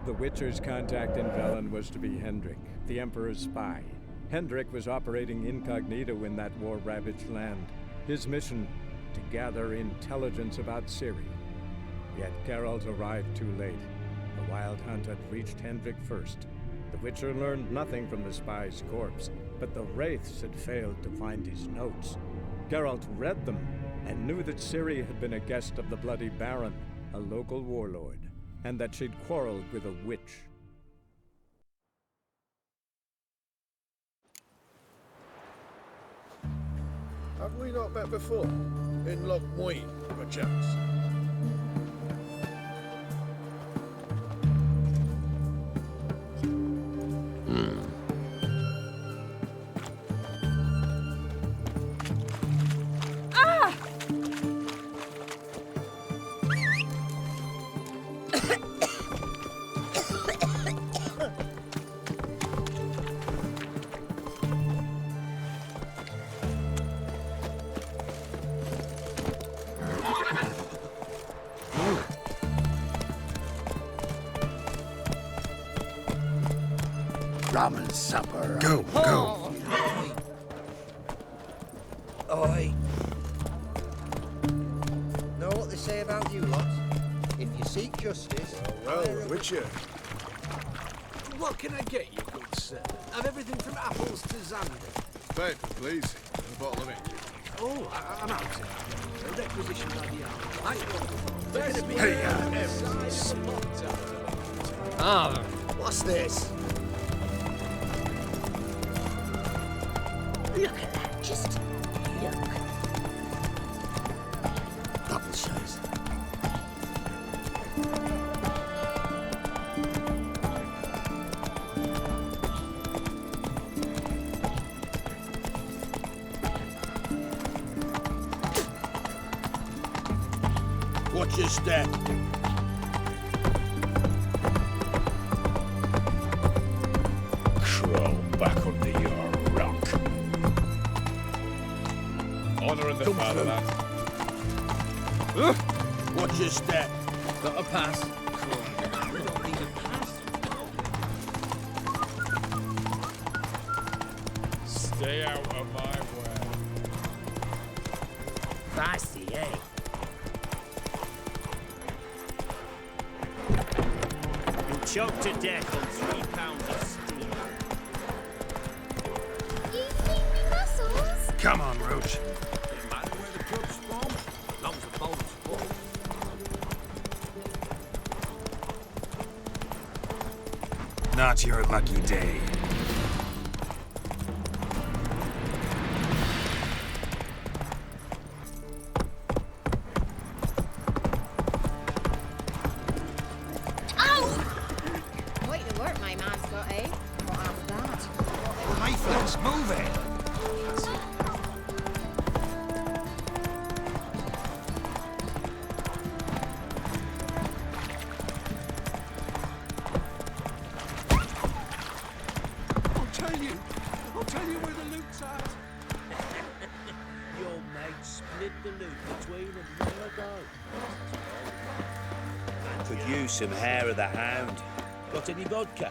The Witcher's contact in Velen was to be Hendrik, the Emperor's spy. Hendrik was operating incognito in that war-ravaged land. His mission, to gather intelligence about Ciri. Yet Geralt arrived too late. The Wild Hunt had reached Hendrik first. The Witcher learned nothing from the spy's corpse, but the Wraiths had failed to find his notes. Geralt read them and knew that Ciri had been a guest of the Bloody Baron, a local warlord, and that she'd quarreled with a witch. Have we not met before? In Loch Moyne, perchance? Ramen supper. Go, go. Oi. Know what they say about you lot? If you seek justice... Well, Witcher. What can I get you, good sir? Have everything from apples to Xanadu. Babe, please. And a bottle of it. Oh, I'm out. A requisition by the hour. What's this? Look at that, just look. Double size. Watch your step. Crawl back under your rock. Honouring the fatherland. Watch your step. Got a pass. We don't need a pass. Stay out of my way. Feisty, eh? You'll choke to death on 3 pounds of steam. You think me muscles? Come on, Roach. Doesn't matter where the grub's from, as long as the bowl's full. Not your lucky day. Quite the work my man's got, eh? What after that? Nathan, move it. I'll tell you where the loot's at. Your mate split the loot between them long ago. Could use some hair of the hound. Got any vodka?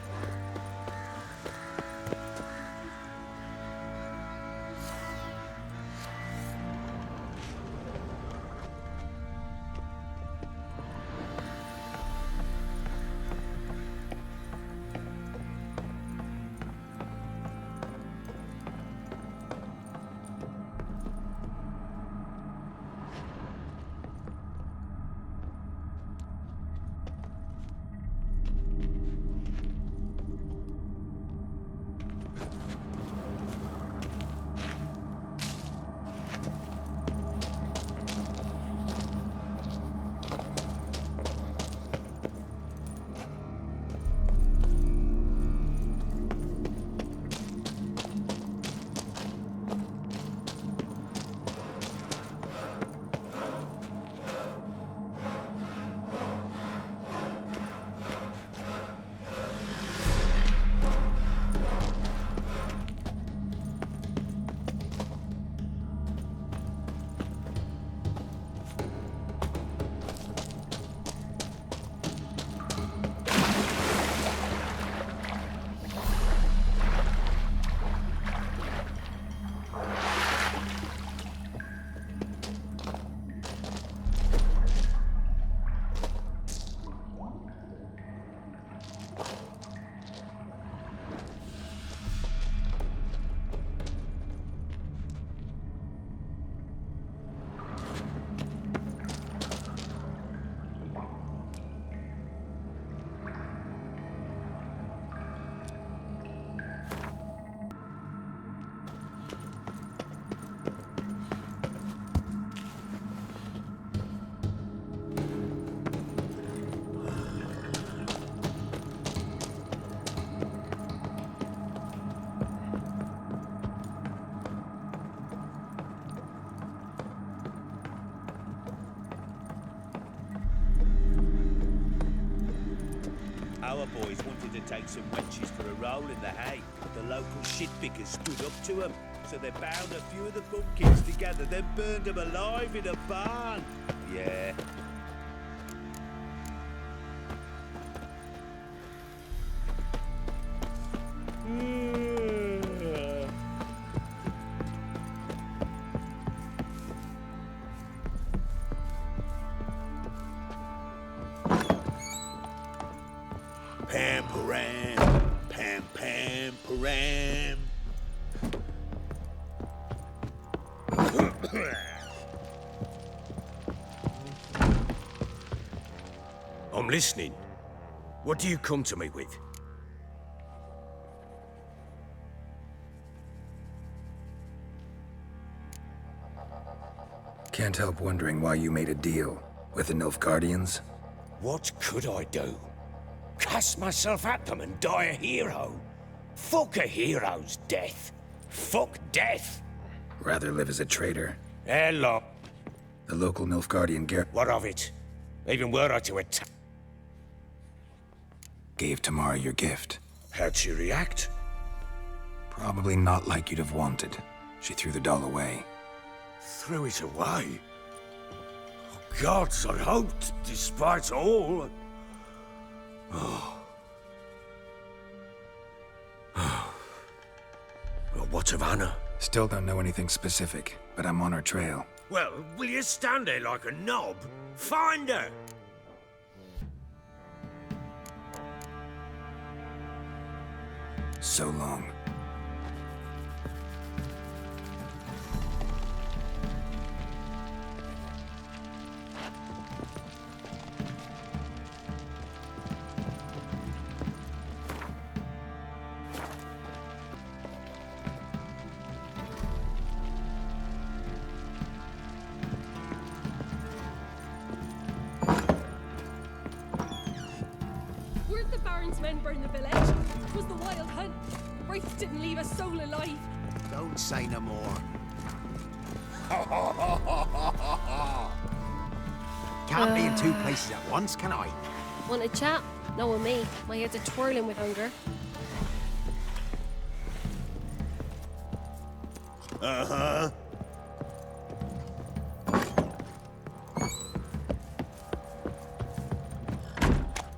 our boys wanted to take some wenches for a roll in the hay. The local shitpickers stood up to them, so they bound a few of the bumpkins together, then burned them alive in a barn. Yeah. Pam-param, pam-pam-param. I'm listening. What do you come to me with? Can't help wondering why you made a deal with the Nilfgaardians. What could I do? Cast myself at them and die a hero? Fuck a hero's death. Fuck death. Rather live as a traitor. Hello. The local Nilfgaardian What of it? Even were I to attack... gave Tamara your gift. How'd she react? Probably not like you'd have wanted. She threw the doll away. Threw it away? Oh, gods, I hoped, despite all... Oh. Well, what of Anna? Still don't know anything specific, but I'm on her trail. Well, will you stand there like a knob? Find her! So long. Weren't the Baron's men burn the village? It was the wild hunt. Wraiths didn't leave a soul alive. Don't say no more. Can't be in two places at once, can I? Want a chat? No with me. My head's a twirling with hunger. Uh-huh.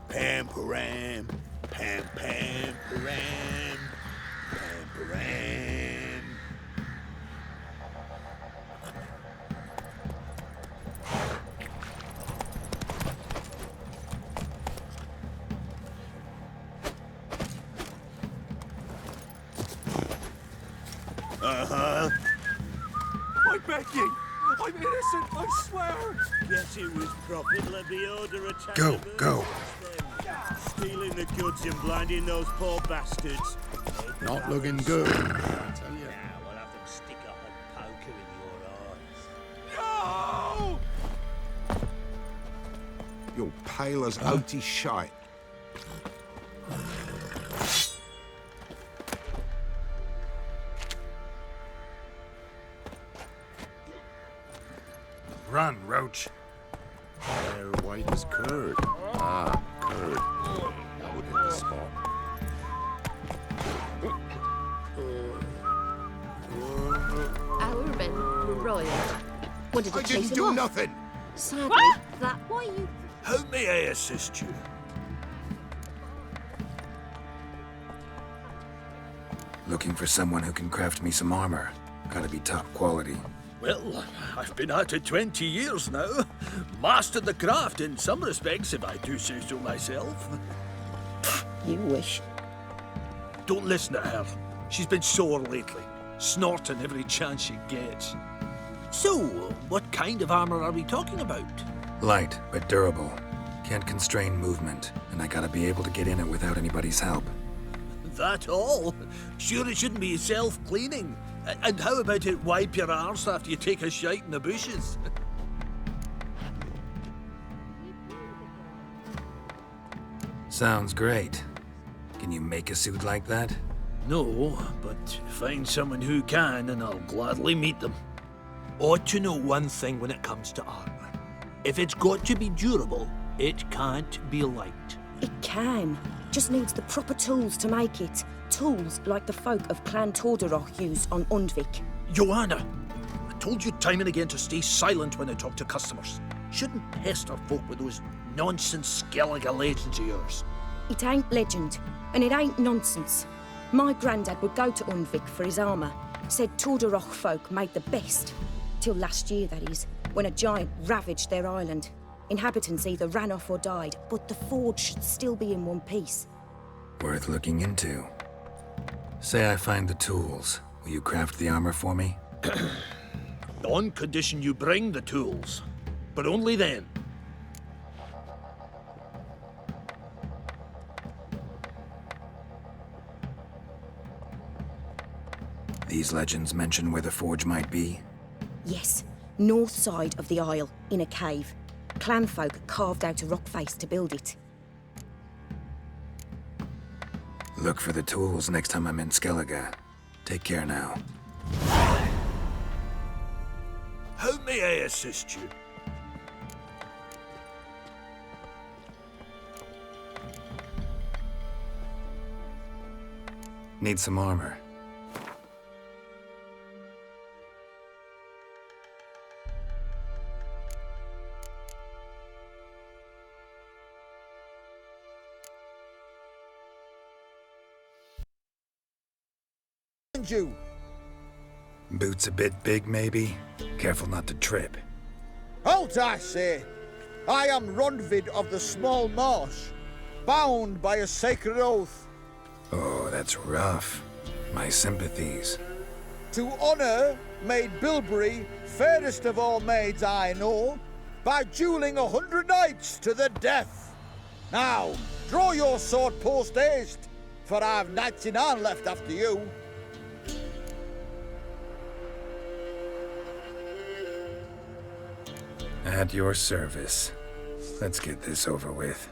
Pam-param, pam-pam-param, pam-param. Uh-huh. I beg you! I'm innocent, I swear! Guess it was Prophet the order attack. Go. Stealing the goods and blinding those poor bastards. Not looking good, I tell you. Now I'll have them stick a hot poker in your eyes. No! You're pale as oaty shite. Run, Roach. Hair white as curd. Ah, curd. That would hit the spot. Our men were royal. Wanted to I chase didn't him do off. nothing. Sadly, that... Why you... How may I assist you? Looking for someone who can craft me some armor. Gotta be top quality. Well, I've been at it 20 years now. Mastered the craft in some respects, if I do say so myself. You wish. Don't listen to her. She's been sore lately, snorting every chance she gets. So, what kind of armor are we talking about? Light, but durable. Can't constrain movement, and I gotta be able to get in it without anybody's help. That all? Sure it shouldn't be self-cleaning. And how about it wipe your arse after you take a shite in the bushes? Sounds great. Can you make a suit like that? No, but find someone who can and I'll gladly meet them. Ought to know one thing when it comes to armor. If it's got to be durable, it can't be light. It can. Just needs the proper tools to make it. Tools like the folk of Clan Torderoch used on Undvik. Joanna, I told you time and again to stay silent when I talk to customers. Shouldn't pester folk with those nonsense Skellige legends of yours. It ain't legend, and it ain't nonsense. My granddad would go to Undvik for his armour. Said Torderoch folk made the best. Till last year, that is, when a giant ravaged their island. Inhabitants either ran off or died, but the forge should still be in one piece. Worth looking into. Say I find the tools. Will you craft the armor for me? On condition you bring the tools. But only then. These legends mention where the forge might be? Yes, north side of the isle, in a cave. Clanfolk carved out a rock face to build it. Look for the tools next time I'm in Skellige. Take care now. How may I assist you? Need some armor. You. Boots a bit big, maybe? Careful not to trip. Halt, I say! I am Rundvid of the Small Marsh, bound by a sacred oath. Oh, that's rough. My sympathies. To honour Maid Bilberry, fairest of all maids I know, by duelling 100 knights to the death. Now, draw your sword post haste, for I've 99 left after you. At your service. Let's get this over with.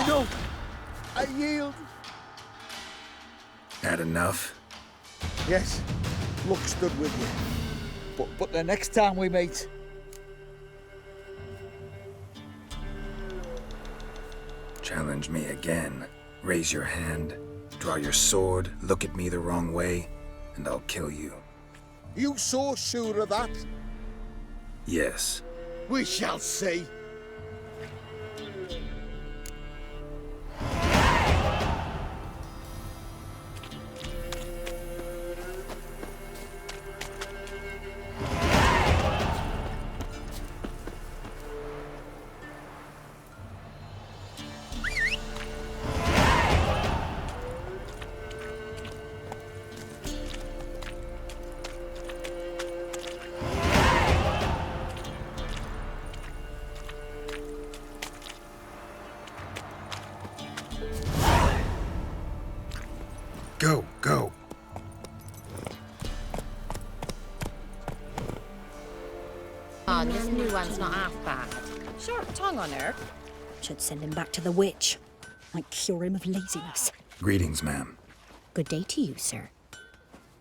No! I yield. Had enough? Yes, luck stood with you. But the next time we meet... Challenge me again. Raise your hand, draw your sword, look at me the wrong way, and I'll kill you. You so sure of that? Yes. We shall see. Go, go. Oh, this new one's not half bad. Sharp tongue on her. Should send him back to the witch. Might cure him of laziness. Greetings, ma'am. Good day to you, sir.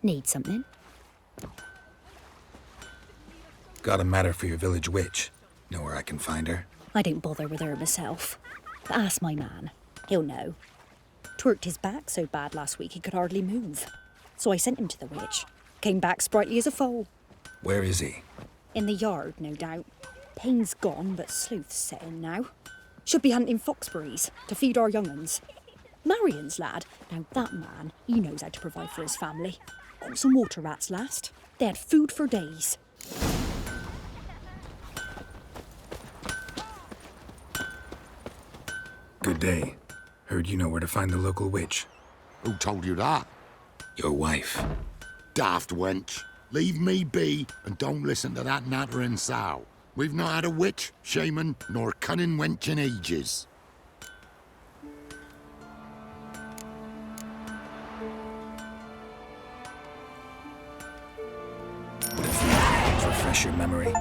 Need something? Got a matter for your village witch. Know where I can find her? I don't bother with her myself. But ask my man. He'll know. Twerked his back so bad last week he could hardly move. So I sent him to the witch. Came back sprightly as a foal. Where is he? In the yard, no doubt. Pain's gone, but sleuth's set in now. Should be hunting foxberries to feed our young uns. Marion's lad. Now that man, he knows how to provide for his family. Got some water rats last. They had food for days. Good day. Heard you know where to find the local witch. Who told you that? Your wife. Daft wench. Leave me be and don't listen to that nattering sow. We've not had a witch, shaman, nor cunning wench in ages. Would a few crowns refresh your memory?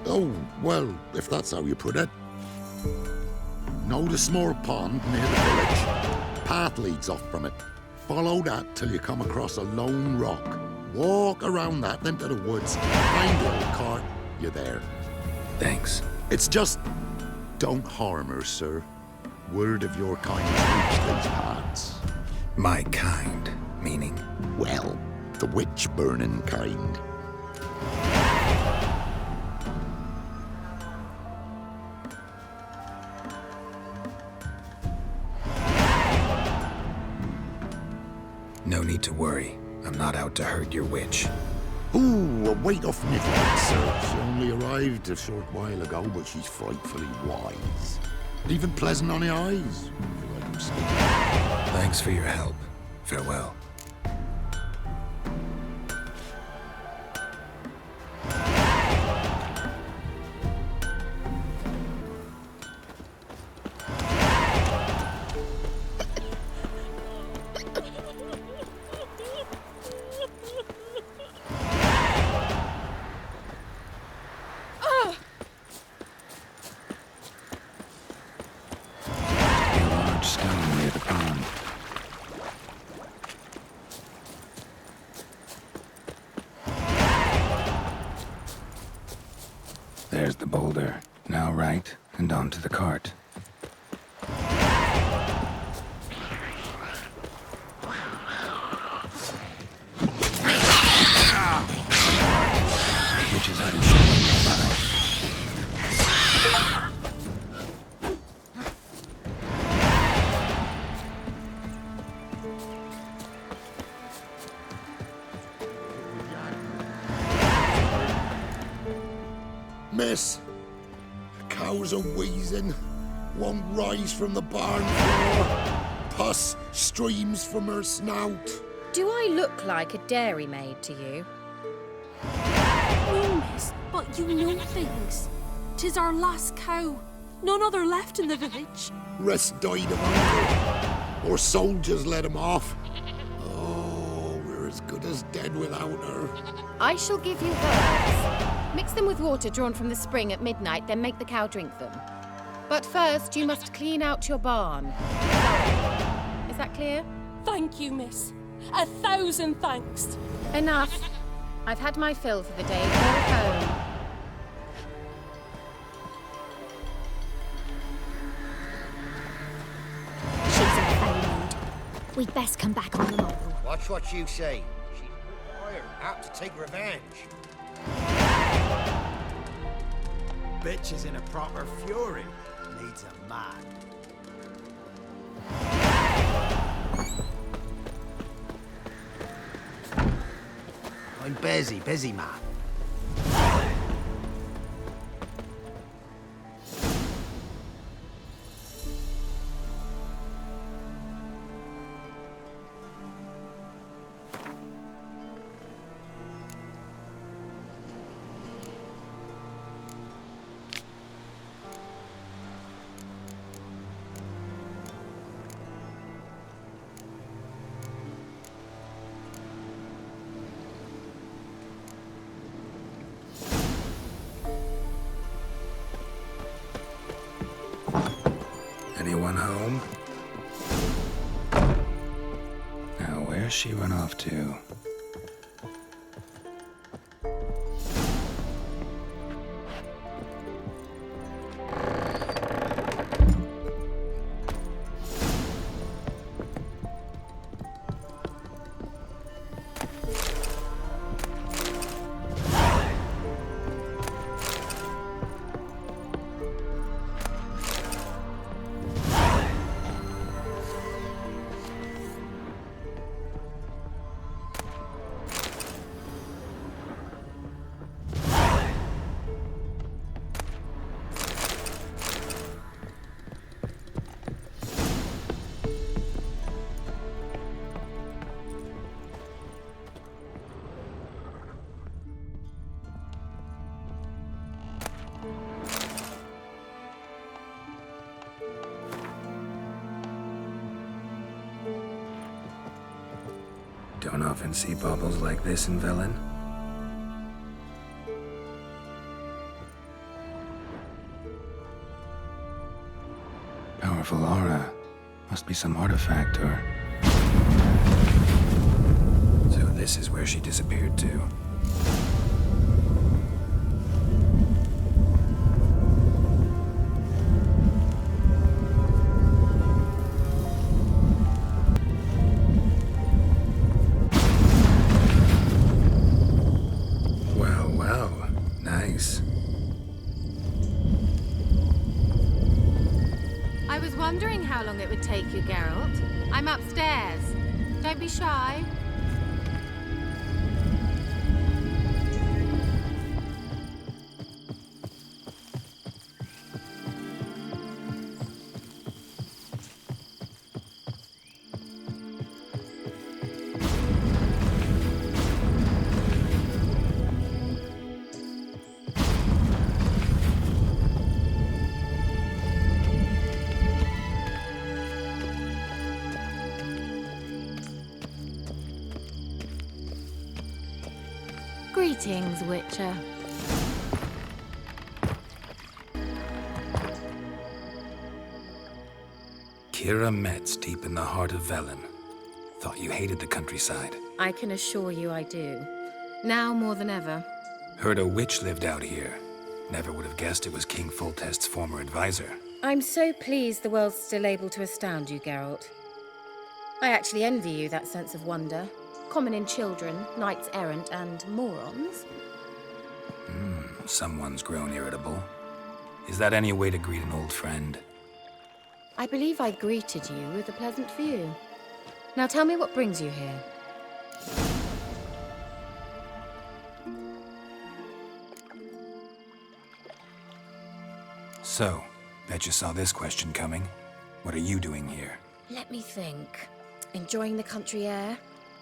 Oh, well, if that's how you put it. Know the small pond near the village? Path leads off from it. Follow that till you come across a lone rock. Walk around that, then to the woods. Find the old cart. You're there. Thanks. It's just Don't harm her, sir. Word of your kind reached these parts. My kind, meaning? Well, the witch-burning kind. No need to worry. I'm not out to hurt your witch. Ooh, a weight off me heart, sir. She only arrived a short while ago, but she's frightfully wise. Even pleasant on the eyes, if you like 'em skin. Thanks for your help. Farewell. There's the boulder. Now right, and onto the cart. Which is hiding somewhere. Miss, cows are wheezing, won't rise from the barn floor. Pus streams from her snout. Do I look like a dairymaid to you? No, miss, but you know things. 'Tis our last cow. None other left in the village. Rest died of hunger, or soldiers let him off. Oh, we're as good as dead without her. I shall give you herbs. Mix them with water drawn from the spring at midnight, then make the cow drink them. But first, you must clean out your barn. Sorry. Is that clear? Thank you, miss. 1,000 thanks. Enough. I've had my fill for the day. Go home. She's in a bad mood. We'd best come back on the morrow. Watch what you say. She's wired, out to take revenge. Bitch is in a proper fury. Needs a man. I'm busy man. Anyone home? Now, where's she run off to? Don't often see baubles like this in Velen. Powerful aura. Must be some artifact or... So this is where she disappeared to. I was wondering how long it would take you, Geralt. I'm upstairs. Don't be shy. Greetings, Witcher. Kira Metz, deep in the heart of Velen. Thought you hated the countryside. I can assure you I do. Now more than ever. Heard a witch lived out here. Never would have guessed it was King Foltest's former advisor. I'm so pleased the world's still able to astound you, Geralt. I actually envy you that sense of wonder. Common in children, knights errant, and morons. Someone's grown irritable. Is that any way to greet an old friend? I believe I greeted you with a pleasant view. Now tell me what brings you here. So, bet you saw this question coming. What are you doing here? Let me think. Enjoying the country air?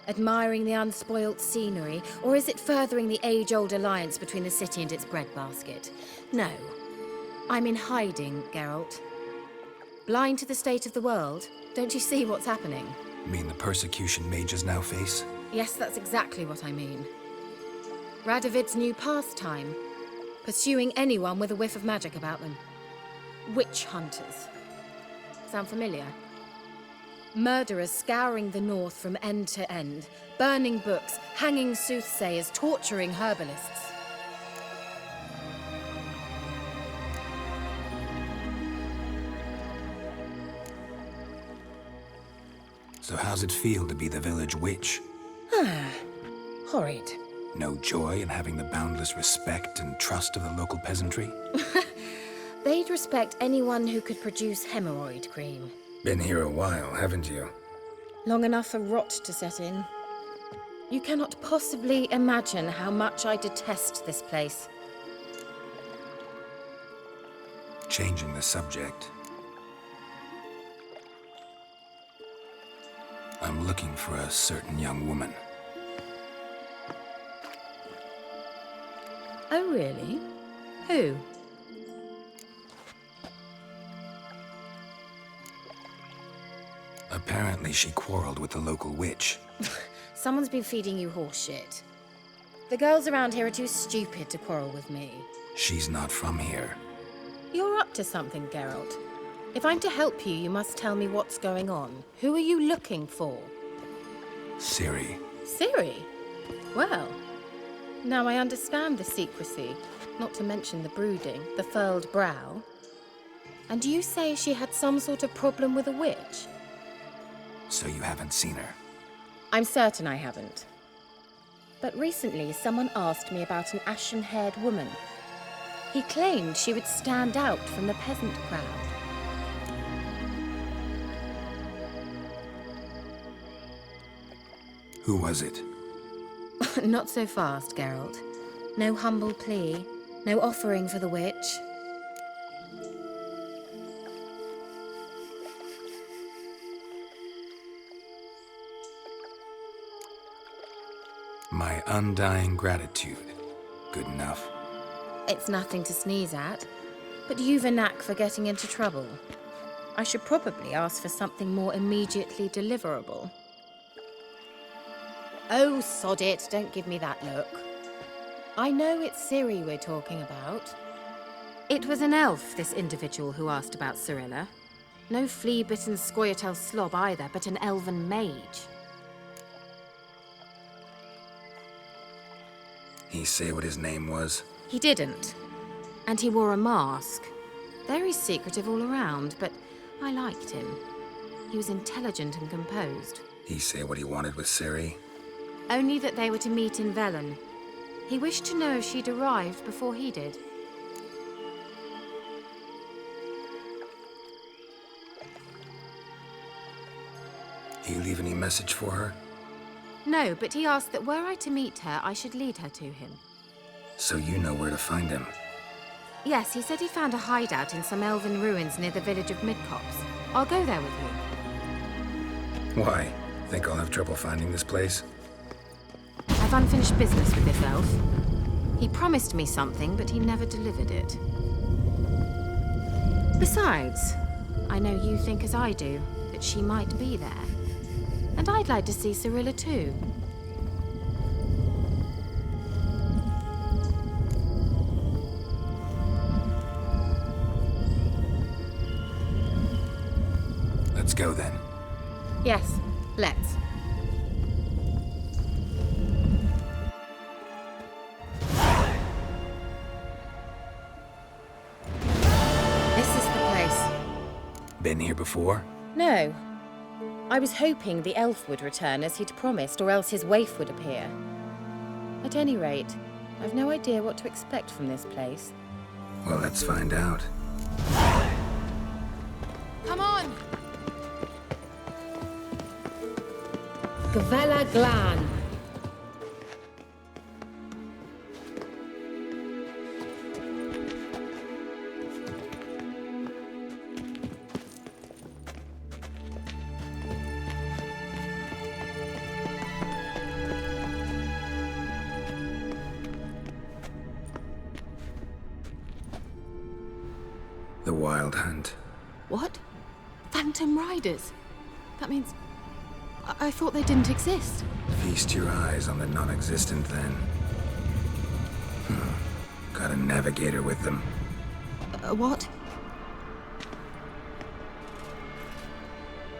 Admiring the unspoilt scenery? Or is it furthering the age-old alliance between the city and its breadbasket? No. I'm in hiding, Geralt. Blind to the state of the world? Don't you see what's happening? You mean the persecution mages now face? Yes, that's exactly what I mean. Radovid's new pastime. Pursuing anyone with a whiff of magic about them. Witch hunters. Sound familiar? Murderers scouring the north from end to end, burning books, hanging soothsayers, torturing herbalists. So how's it feel to be the village witch? Horrid. No joy in having the boundless respect and trust of the local peasantry? They'd respect anyone who could produce hemorrhoid cream. Been here a while, haven't you? Long enough for rot to set in. You cannot possibly imagine how much I detest this place. Changing the subject. I'm looking for a certain young woman. Oh, really? Who? Apparently she quarreled with the local witch. Someone's been feeding you horseshit. The girls around here are too stupid to quarrel with me. She's not from here. You're up to something, Geralt. If I'm to help you, you must tell me what's going on. Who are you looking for? Ciri. Ciri? Well, now I understand the secrecy, not to mention the brooding, the furled brow. And you say she had some sort of problem with a witch? So you haven't seen her? I'm certain I haven't. But recently, someone asked me about an ashen-haired woman. He claimed she would stand out from the peasant crowd. Who was it? Not so fast, Geralt. No humble plea, no offering for the witch. My undying gratitude. Good enough. It's nothing to sneeze at, but you've a knack for getting into trouble. I should probably ask for something more immediately deliverable. Oh, sod it, don't give me that look. I know it's Ciri we're talking about. It was an elf, this individual who asked about Cirilla. No flea-bitten Scoia'tael slob either, but an elven mage. He say what his name was? He didn't. And he wore a mask. Very secretive all around, but I liked him. He was intelligent and composed. He say what he wanted with Ciri? Only that they were to meet in Velen. He wished to know if she'd arrived before he did. He leave any message for her? No, but he asked that were I to meet her, I should lead her to him. So you know where to find him. Yes, he said he found a hideout in some elven ruins near the village of Midcopse. I'll go there with you. Why? Think I'll have trouble finding this place? I've unfinished business with this elf. He promised me something, but he never delivered it. Besides, I know you think as I do, that she might be there. And I'd like to see Cyrilla too. Let's go then. Yes, let's. This is the place. Been here before? No. I was hoping the elf would return as he'd promised, or else his waif would appear. At any rate, I've no idea what to expect from this place. Well, let's find out. Come on! Gavella Glan. The Wild Hunt. What? Phantom Riders? That means... I thought they didn't exist. Feast your eyes on the non-existent then. Got a navigator with them. What?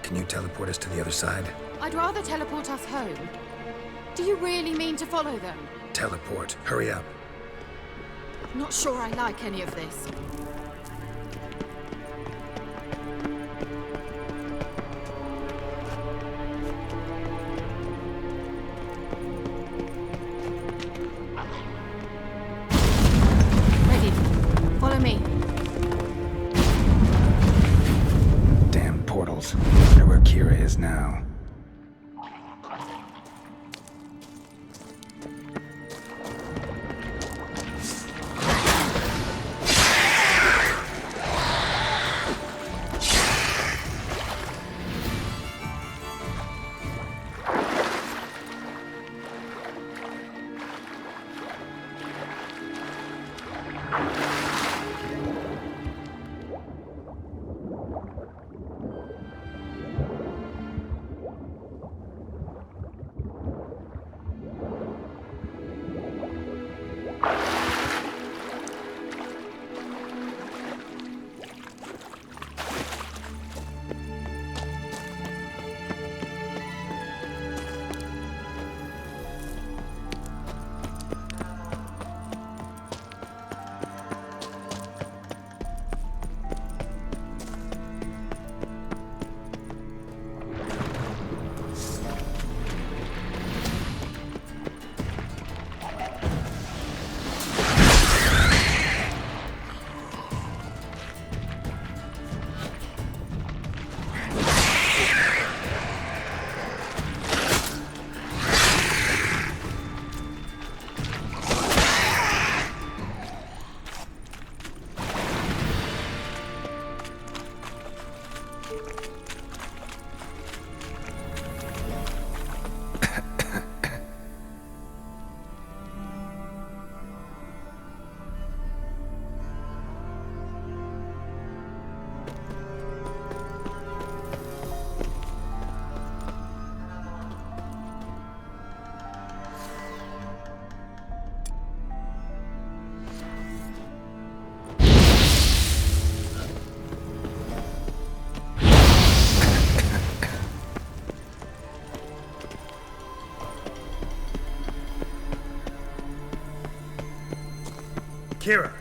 Can you teleport us to the other side? I'd rather teleport us home. Do you really mean to follow them? Teleport. Hurry up. Not sure I like any of this. Ready. Follow me. Damn portals. Wonder where Kira is now. Kira.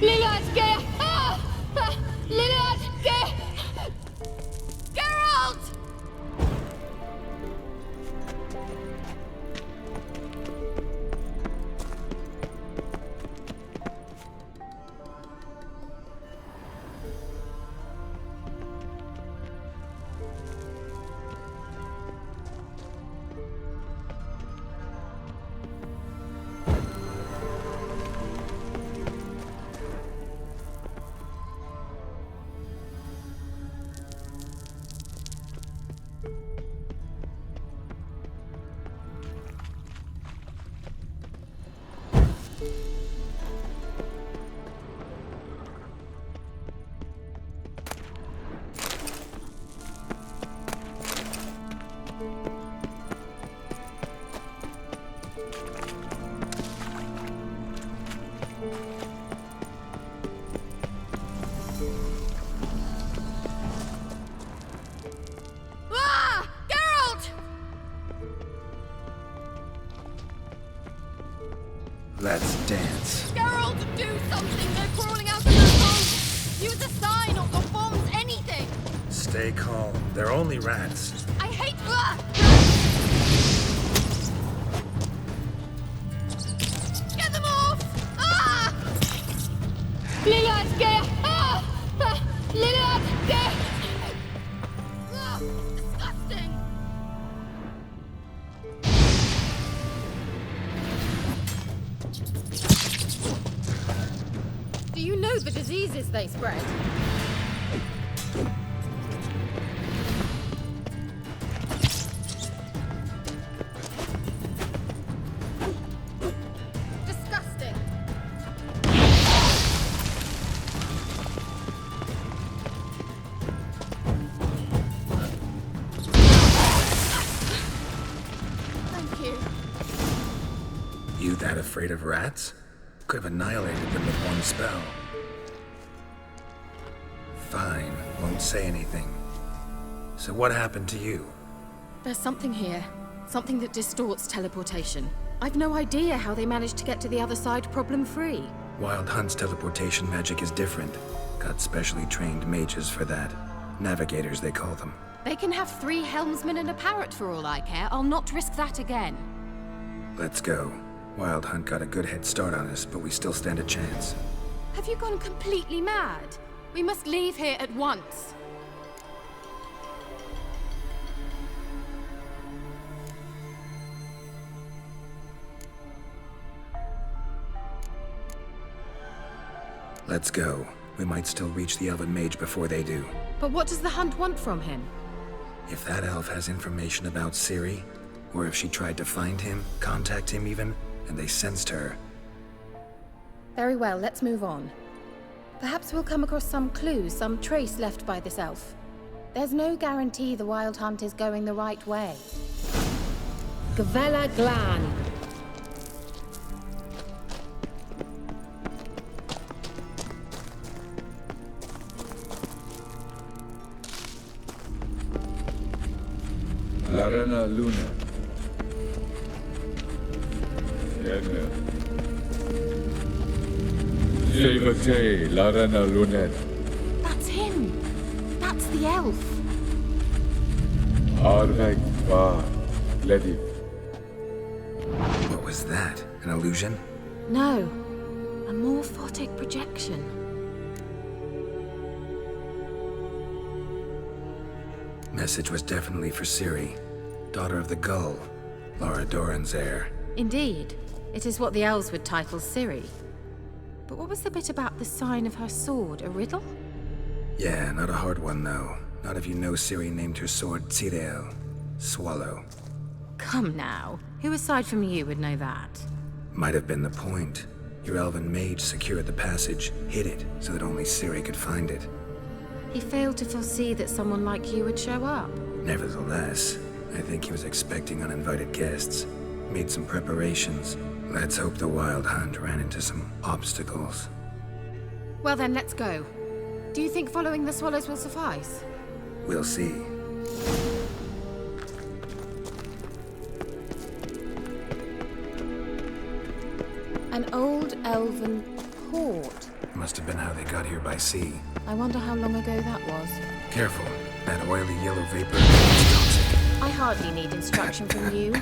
Lillard's Lillard! Geralt! Let's dance. Geralt, do something! They're crawling out of that hole! Use a sign or bombs, anything! Stay calm. They're only rats. I hate Get them off! Ah! Lillard, Lillard, disgusting! Do you know the diseases they spread? Disgusting. Thank you. You that afraid of rats? Could have annihilated them with one spell. Fine, won't say anything. So what happened to you? There's something here. Something that distorts teleportation. I've no idea how they managed to get to the other side problem-free. Wild Hunt's teleportation magic is different. Got specially trained mages for that. Navigators, they call them. They can have 3 helmsmen and a parrot for all I care. I'll not risk that again. Let's go. Wild Hunt got a good head start on us, but we still stand a chance. Have you gone completely mad? We must leave here at once. Let's go. We might still reach the Elven Mage before they do. But what does the Hunt want from him? If that elf has information about Ciri, or if she tried to find him, contact him even, and they sensed her. Very well, let's move on. Perhaps we'll come across some clues, some trace left by this elf. There's no guarantee the Wild Hunt is going the right way. Gavella Glan. Larena Luna. Silvate Larena Lunet. That's him! That's the elf! Arveg Va Lediv. What was that? An illusion? No. A morphotic projection. Message was definitely for Ciri, daughter of the Gull, Lara Doran's heir. Indeed. It is what the elves would title Ciri. But what was the bit about the sign of her sword? A riddle? Yeah, not a hard one though. Not if you know Ciri named her sword Tirel, swallow. Come now. Who aside from you would know that? Might have been the point. Your elven mage secured the passage, hid it, so that only Ciri could find it. He failed to foresee that someone like you would show up. Nevertheless, I think he was expecting uninvited guests. Made some preparations. Let's hope the Wild Hunt ran into some obstacles. Well then, let's go. Do you think following the swallows will suffice? We'll see. An old elven port. Must have been how they got here by sea. I wonder how long ago that was. Careful, that oily yellow vapor is toxic. I hardly need instruction from you.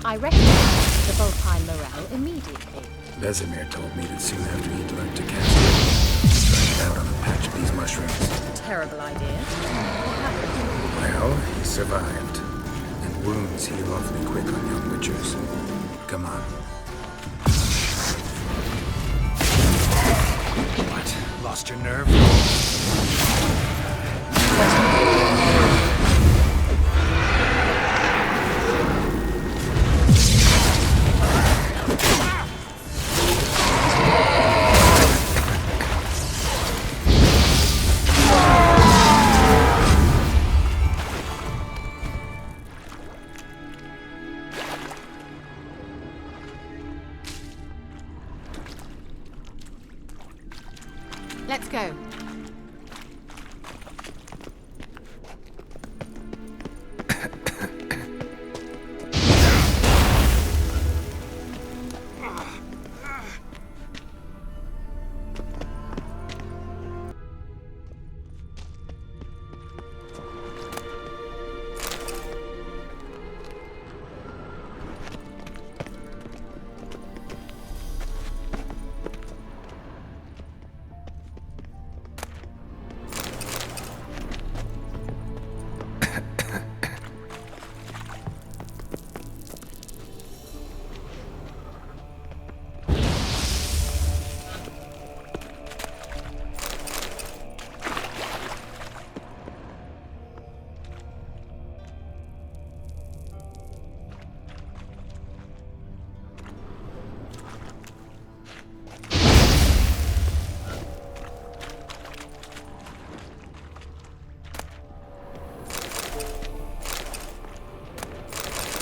I recognize the Volpine morale immediately. Vesemir told me that soon after he'd learned to cast it, he tried it out on a patch of these mushrooms. Terrible idea. What happened? Well, he survived. And wounds heal awfully quick on young witchers. Come on. What? Lost your nerve? Let's go.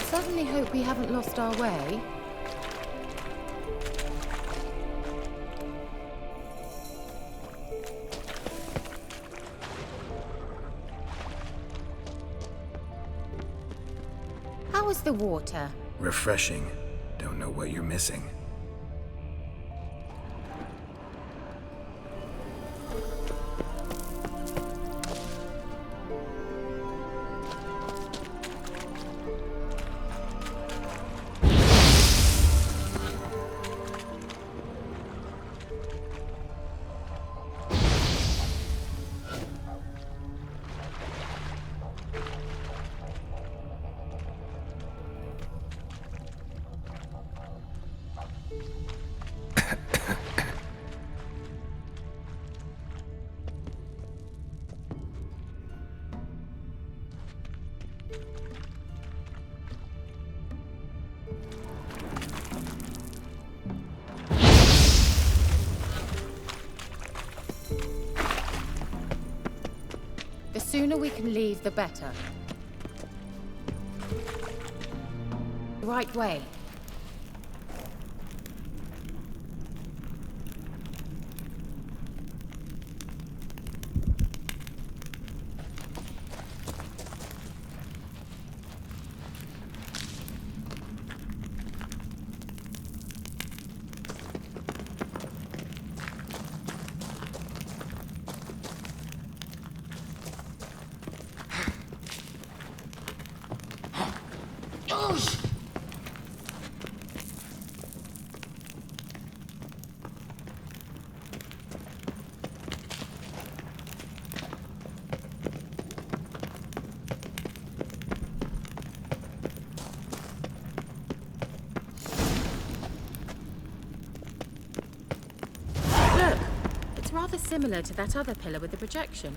Certainly hope we haven't lost our way. How is the water? Refreshing. Don't know what you're missing. The sooner we can leave, the better. Right way. Look, it's rather similar to that other pillar with the projection.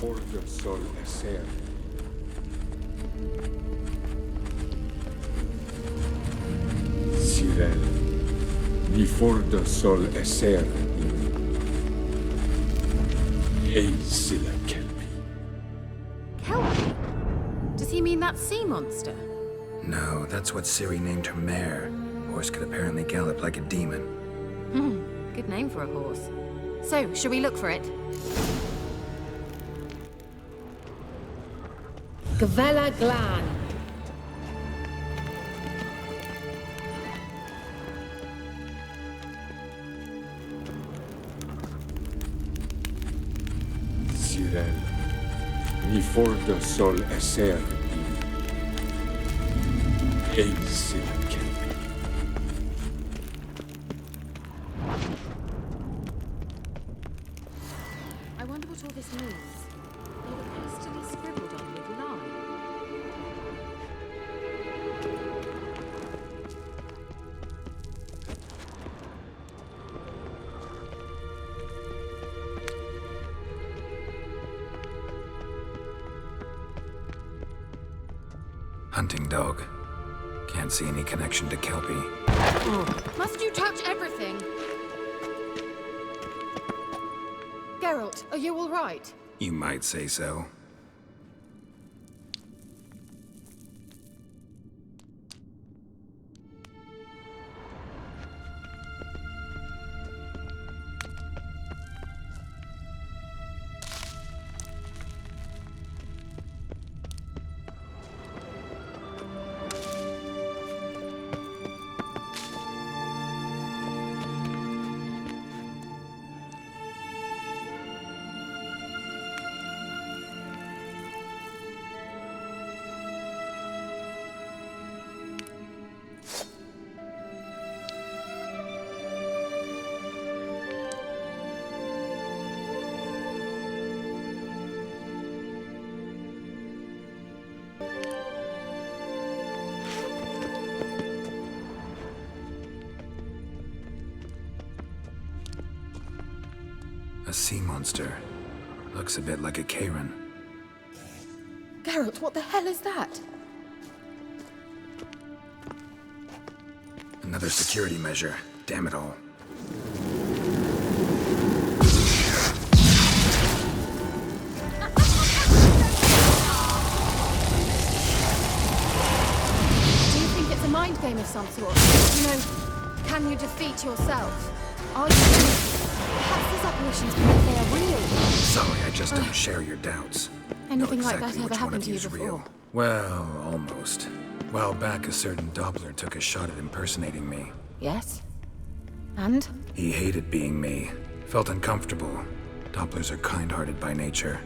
forja sol eser. Sirel, ni forja sol eser. Ei sila kelpi. Kelpie? Does he mean that sea monster? No, that's what Ciri named her mare. Horse could apparently gallop like a demon. Good name for a horse. So, shall we look for it? Gavella Glan. Sirel, ni forja sol eser. Ei sila kelpi. I wonder what all this means. They were hastily scribbled on with lime. Hunting dog. Can't see any connection to Kelpie. Must you touch everything? Geralt, are you all right? You might say so. A sea monster. Looks a bit like a Karen. Geralt, what the hell is that? Another security measure. Damn it all. Do you think it's a mind game of some sort? You know, can you defeat yourself? Are you... Perhaps these apparitions prove they are real. Sorry, I just don't share your doubts. Anything Know like exactly that ever which one happened of to you is before? real. Well, almost. A while back, a certain Doppler took a shot at impersonating me. Yes? And? He hated being me. Felt uncomfortable. Dopplers are kind-hearted by nature.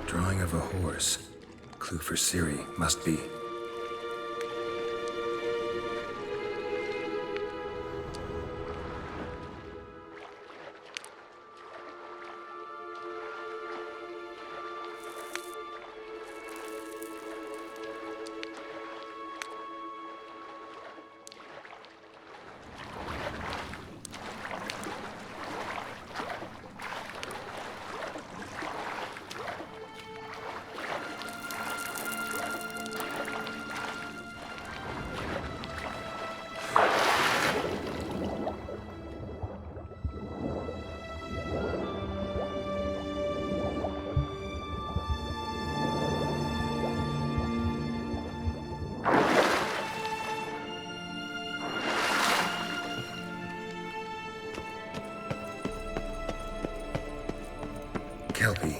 Drawing of a horse. Clue for Ciri, must be. Kelpie.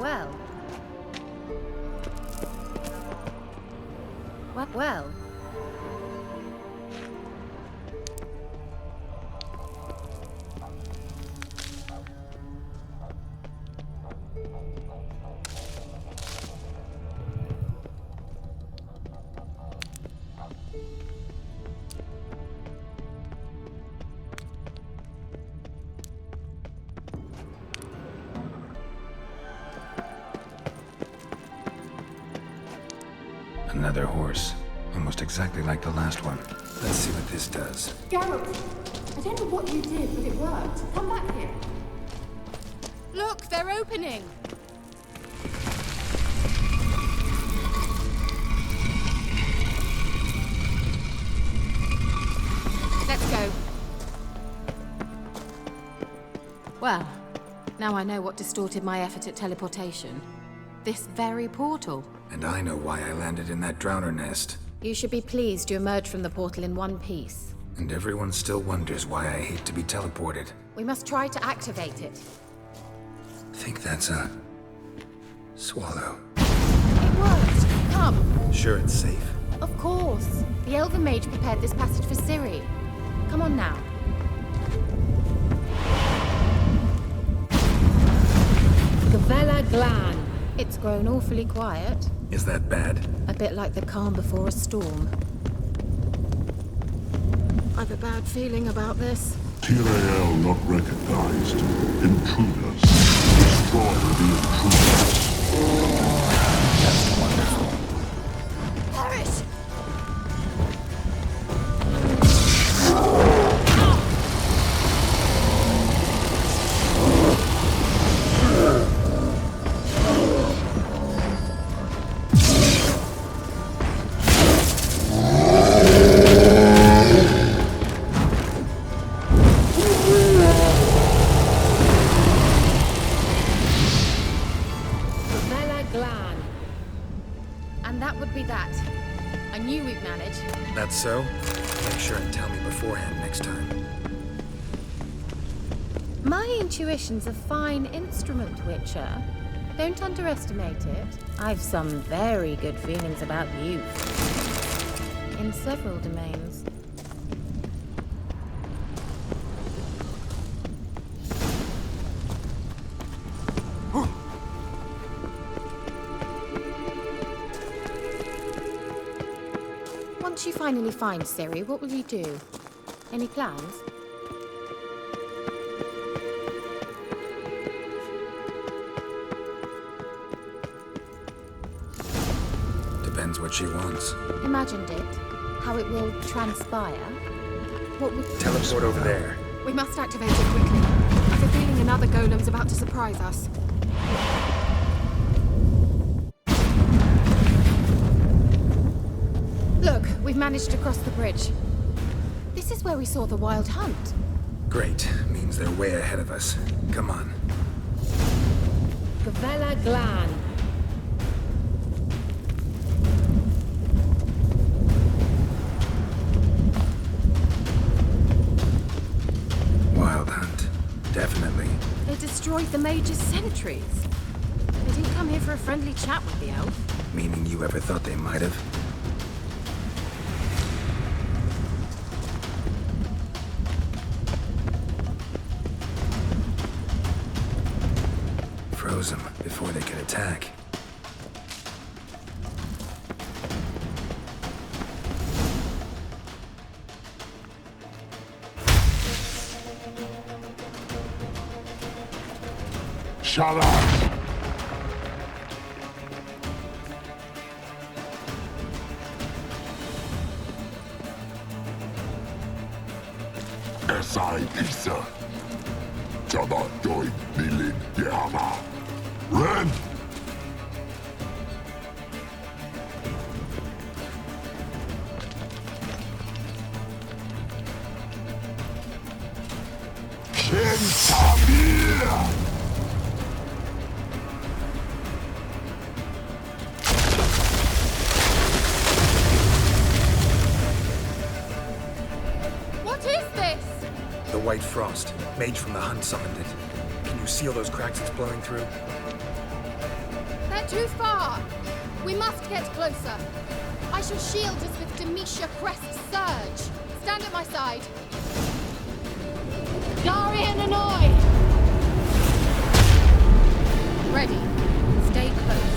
Well. Well. Another horse. Almost exactly like the last one. Let's see what this does. Geralt, I don't know what you did, but it worked. Come back here. Look, they're opening! Let's go. Well, now I know what distorted my effort at teleportation. This very portal. And I know why I landed in that drowner nest. You should be pleased you emerged from the portal in one piece. And everyone still wonders why I hate to be teleported. We must try to activate it. Think that's a... swallow. It worked! Come! Sure it's safe? Of course. The Elven Mage prepared this passage for Ciri. Come on now. Gavella Glan. It's grown awfully quiet. Is that bad? A bit like the calm before a storm. I've a bad feeling about this. Tyrael not recognized. Intruders. Destroy the intruders. That's wonderful. Perish! So, make sure and tell me beforehand next time. My intuition's a fine instrument, Witcher. Don't underestimate it. I've some very good feelings about you. In several domains. Once you finally find Ciri, what will you do? Any plans? Depends what she wants. Imagined it. How it will transpire. What would... Teleport over there. We must activate it quickly. I've a feeling another golem's about to surprise us. Look, we've managed to cross the bridge. This is where we saw the Wild Hunt. Great. Means they're way ahead of us. Come on. Gavella Glan. Wild Hunt. Definitely. They destroyed the Mage's sentries. They didn't come here for a friendly chat with the elf. Meaning you ever thought they might have? Froze them before they could attack. Shut up! S.I. Isa. Jabba Doi Bilin Yama. Ren! Kentamir! What is this? The White Frost. Mage from the Hunt summoned it. Can you seal those cracks it's blowing through? Too far! We must get closer. I shall shield us with Demetia Crest's surge. Stand at my side. Darian Annoy! Ready. Stay close.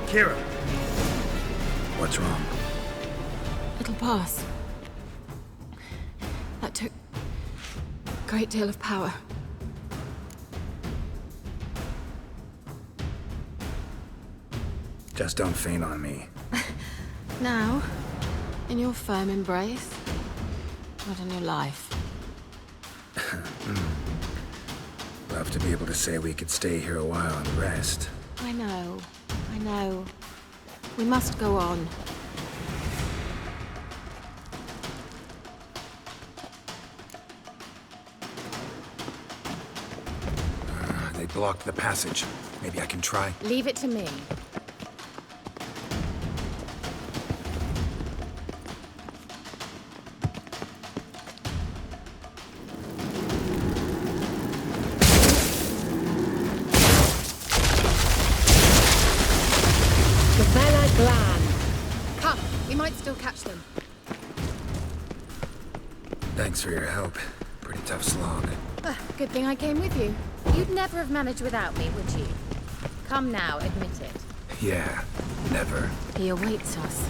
Kira! What's wrong? It'll pass. That took a great deal of power. Just don't faint on me. Now, in your firm embrace, not in your life. Love to be able to say we could stay here a while and rest. I know. We must go on. They blocked the passage. Maybe I can try. Leave it to me. Come, we might still catch them. Thanks for your help. Pretty tough slog. Good thing I came with you. You'd never have managed without me, would you? Come now, admit it. Yeah, never. He awaits us.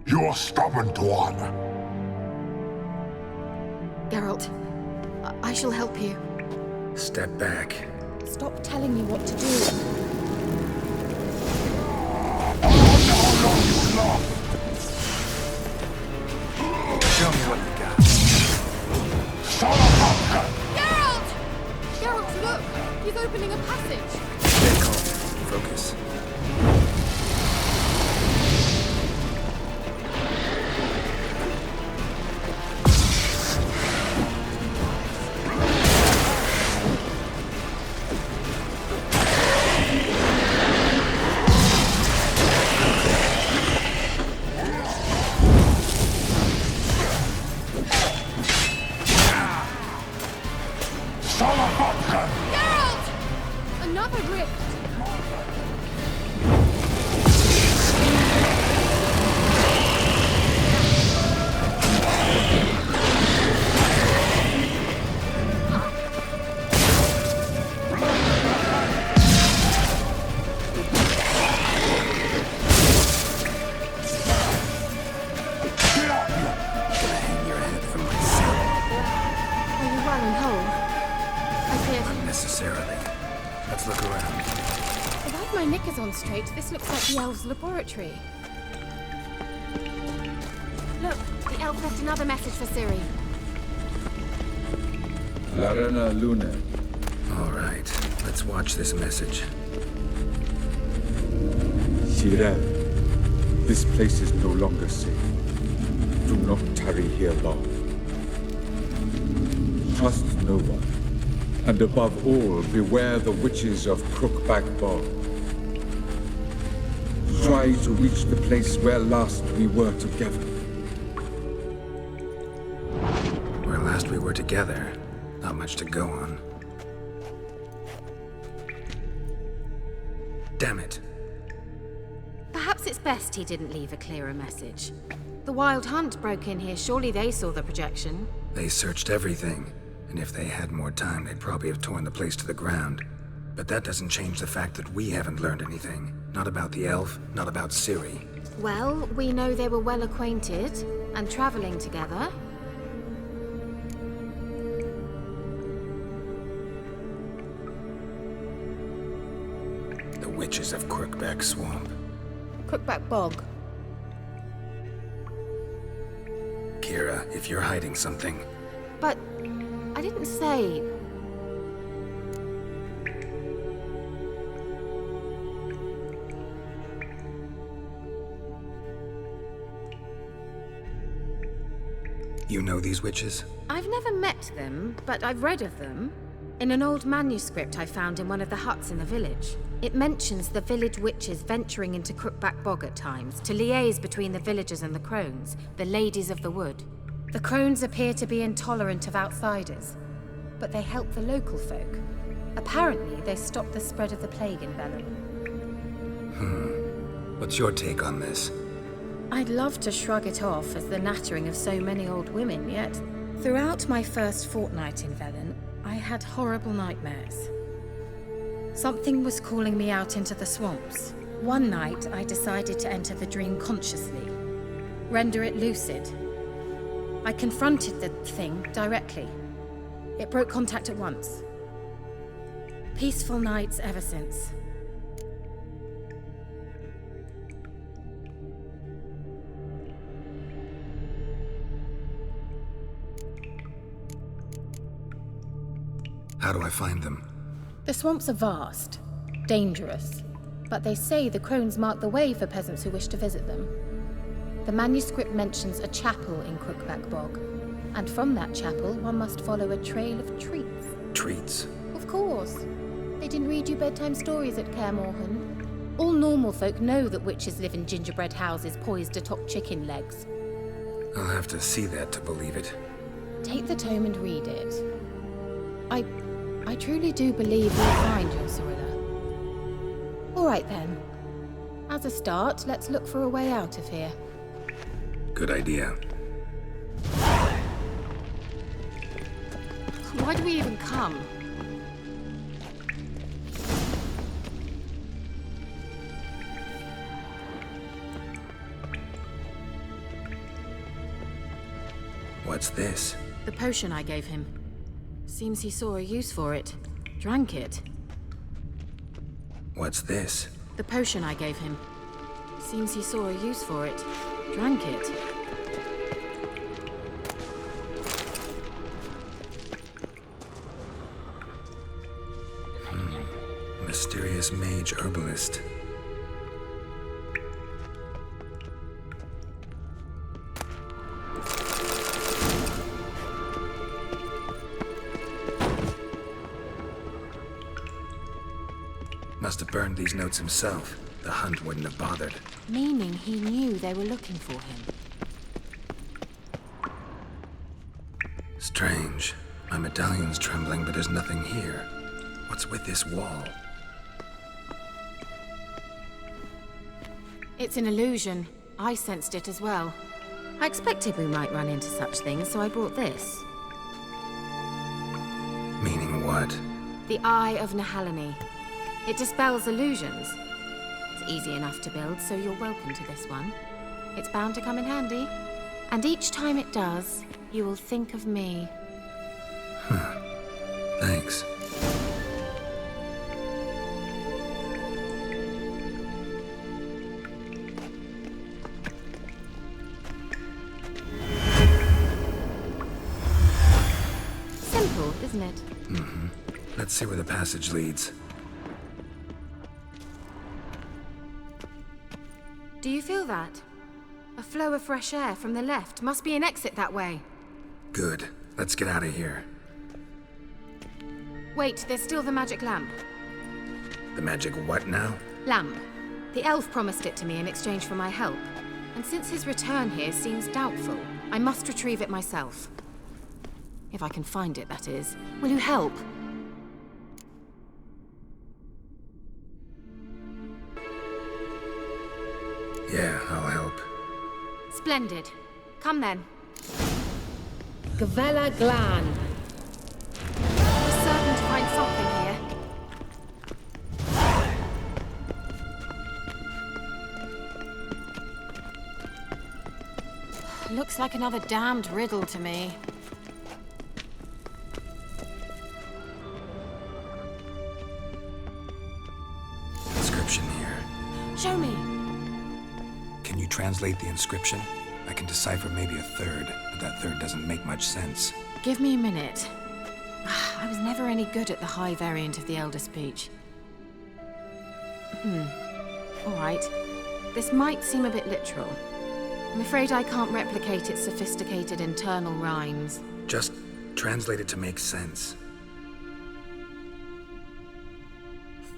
You're stubborn, one. Geralt, I shall help you. Step back. Stop telling me what to do. Show me what you got. Geralt! Geralt, look! He's opening a passage. Stay calm. Focus. Another rift! Let's look around. If I have my knickers on straight, this looks like the elves' laboratory. Look, the elf left another message for Ciri. Larena Luna. All right, let's watch this message. Cyril, this place is no longer safe. Do not tarry here long. Trust no one. And above all, beware the witches of Crookback Bog. Try to reach the place where last we were together. Where last we were together, not much to go on. Damn it. Perhaps it's best he didn't leave a clearer message. The Wild Hunt broke in here. Surely they saw the projection. They searched everything. And if they had more time, they'd probably have torn the place to the ground. But that doesn't change the fact that we haven't learned anything. Not about the elf, not about Ciri. Well, we know they were well acquainted and traveling together. The witches of Crookback Swamp. Crookback Bog. Kira, if you're hiding something... But... I didn't say... You know these witches? I've never met them, but I've read of them. In an old manuscript I found in one of the huts in the village. It mentions the village witches venturing into Crookback Bog at times to liaise between the villagers and the crones, the ladies of the wood. The crones appear to be intolerant of outsiders, but they help the local folk. Apparently, they stopped the spread of the plague in Velen. What's your take on this? I'd love to shrug it off as the nattering of so many old women, yet throughout my first fortnight in Velen, I had horrible nightmares. Something was calling me out into the swamps, One night, I decided to enter the dream consciously, render it lucid. I confronted the thing directly. It broke contact at once. Peaceful nights ever since. How do I find them? The swamps are vast, dangerous, but they say the crones mark the way for peasants who wish to visit them. The manuscript mentions a chapel in Crookback Bog, and from that chapel one must follow a trail of treats. Treats? Of course. They didn't read you bedtime stories at Kaer Morhen. All normal folk know that witches live in gingerbread houses poised atop chicken legs. I'll have to see that to believe it. Take the tome and read it. I truly do believe you'll find your Cyrilla. All right then. As a start, let's look for a way out of here. Good idea. Why do we even come? What's this? The potion I gave him. Seems he saw a use for it. Drank it. What's this? The potion I gave him. Seems he saw a use for it. Drank it. Mysterious mage herbalist. Must have burned these notes himself. The hunt wouldn't have bothered. Meaning he knew they were looking for him. Strange. My medallion's trembling, but there's nothing here. What's with this wall? It's an illusion. I sensed it as well. I expected we might run into such things, so I brought this. Meaning what? The Eye of Nehaleni. It dispels illusions. It's easy enough to build, so you're welcome to this one. It's bound to come in handy. And each time it does, you will think of me. Thanks. Simple, isn't it? Mm-hmm. Let's see where the passage leads. Do you feel that? A flow of fresh air from the left. Must be an exit that way. Good. Let's get out of here. Wait, there's still the magic lamp. The magic what now? Lamp. The elf promised it to me in exchange for my help. And since his return here seems doubtful, I must retrieve it myself. If I can find it, that is. Will you help? Yeah, I'll help. Splendid. Come then. Gavella Glan. We're certain to find something here. Looks like another damned riddle to me. Inscription here. Show me. Can you translate the inscription? I can decipher maybe a third, but that third doesn't make much sense. Give me a minute. I was never any good at the high variant of the Elder Speech. All right. This might seem a bit literal. I'm afraid I can't replicate its sophisticated internal rhymes. Just translate it to make sense.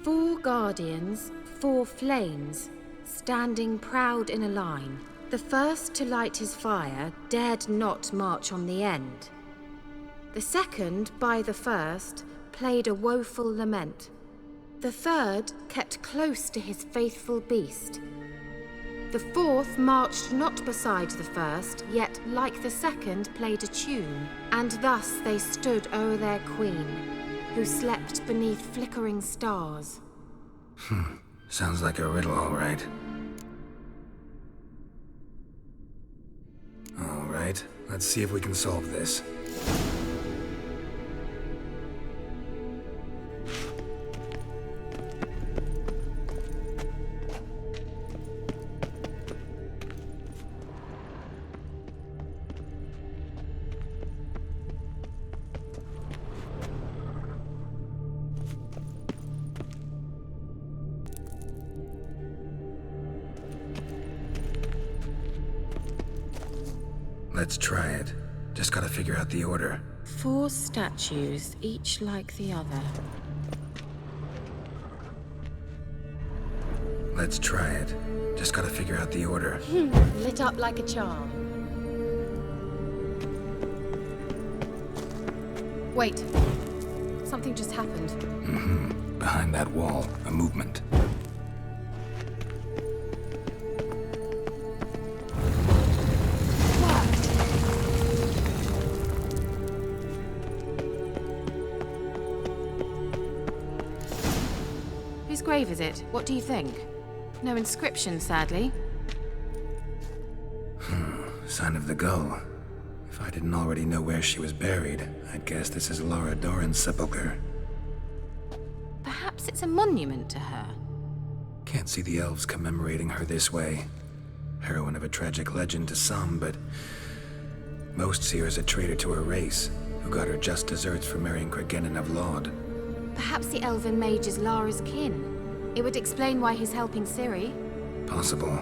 4 guardians, 4 flames, standing proud in a line. The first to light his fire dared not march on the end. The second, by the first, played a woeful lament. The third kept close to his faithful beast. The fourth marched not beside the first, yet, like the second, played a tune. And thus they stood o'er their queen, who slept beneath flickering stars. Sounds like a riddle, all right. All right, let's see if we can solve this. Let's try it. Just gotta figure out the order. 4 statues, each like the other. Let's try it. Just gotta figure out the order. Lit up like a charm. Wait. Something just happened. Mm-hmm. Behind that wall, a movement. Whose grave is it? What do you think? No inscription, sadly. Sign of the gull. If I didn't already know where she was buried, I'd guess this is Laura Doran's sepulcher. Perhaps it's a monument to her. Can't see the elves commemorating her this way. Heroine of a tragic legend to some, but most see her as a traitor to her race, who got her just desserts for marrying Cregennan of Laud. Perhaps the elven mage is Lara's kin. It would explain why he's helping Ciri. Possible.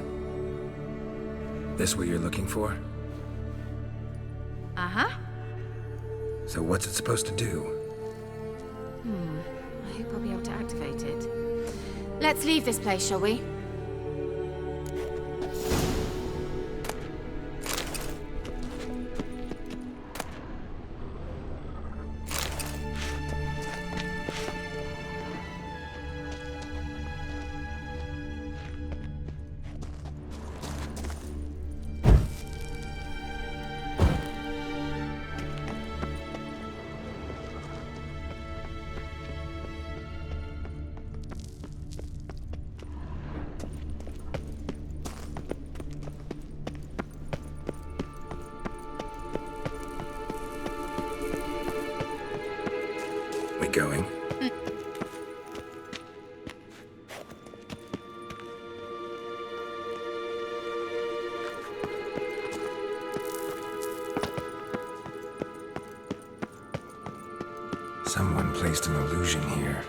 This what you're looking for? Uh-huh. So what's it supposed to do? I hope I'll be able to activate it. Let's leave this place, shall we? We going? Someone placed an illusion here.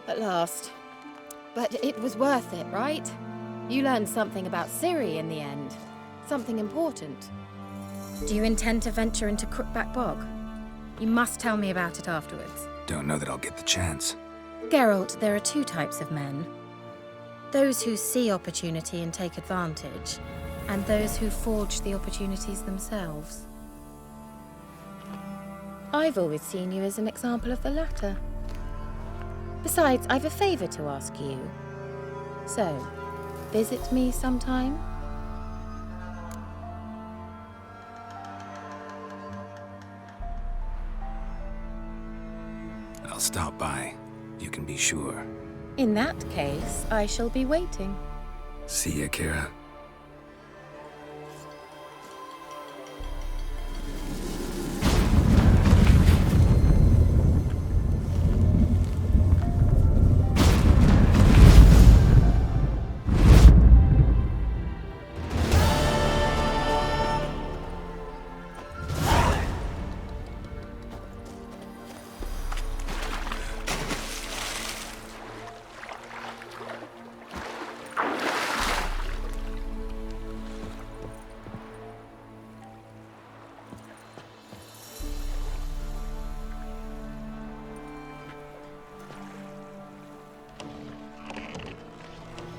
At last. But it was worth it, right? You learned something about Ciri in the end. Something important. Do you intend to venture into Crookback Bog? You must tell me about it afterwards. Don't know that I'll get the chance. Geralt, there are 2 types of men. Those who see opportunity and take advantage, and those who forge the opportunities themselves. I've always seen you as an example of the latter. Besides, I've a favor to ask you. So, visit me sometime? I'll stop by. You can be sure. In that case, I shall be waiting. See ya, Kira.